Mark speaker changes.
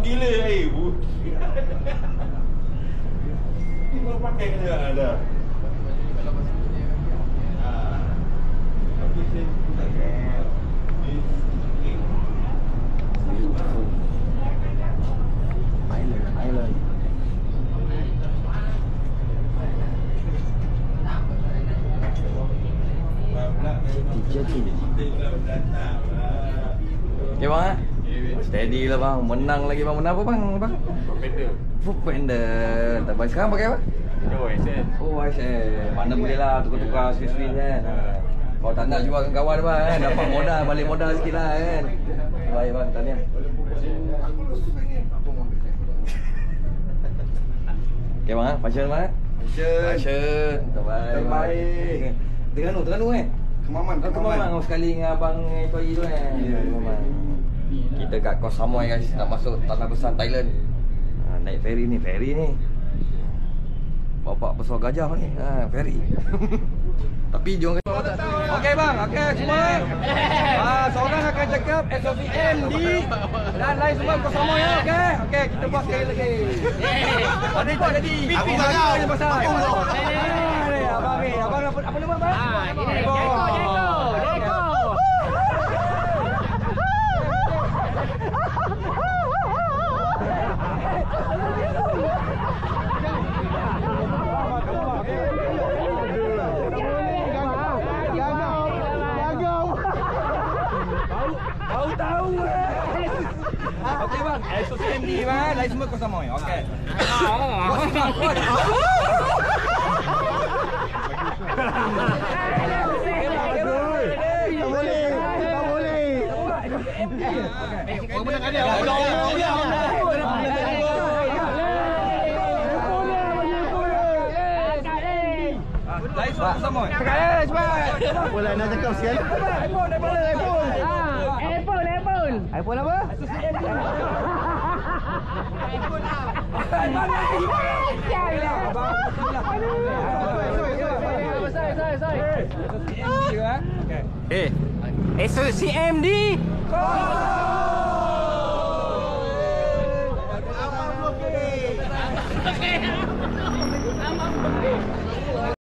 Speaker 1: gila Kita pakai ke ada.
Speaker 2: Island. Jadi. Okay bang, steady lah bang. Menang lagi bang. Menang apa bang? Foodpanda. Tapi sekarang pakai apa? Oh, YSL. Mana boleh lah tukar-tukar sweet-sweet kan. Kalau tak nak jual dengan kawan bang kan. Dapat modal, balik modal sikit lah kan. Baik bang, tahniah. Okay bang, passion bang. Passion. Terbaik. Terengganu kan? Kemaman sekali dengan abang Toyi tu kan. Kemaman. Kita kat Koh Samui guys, nak masuk tanah besar Thailand. Naik ferry ni. Bapak besar gajah ni. Ferry. Tapi jom. Okey bang, okey semua. Seorang akan cakap SOCM di dan lain semua Koh Samui ya. Okey, kita buat sekali lagi. Tadi tak jadi. Aku tak tahu pasal. Abang apa nama bang? Jeko. Tahu. Okey bang, SOCM ni bang, lain semua Koh Samui. Okey. Tak boleh. Kau menang ada. Lain semua Koh Samui. Cepat. Boleh nak cakap sikit? iPhone apa? SOCM di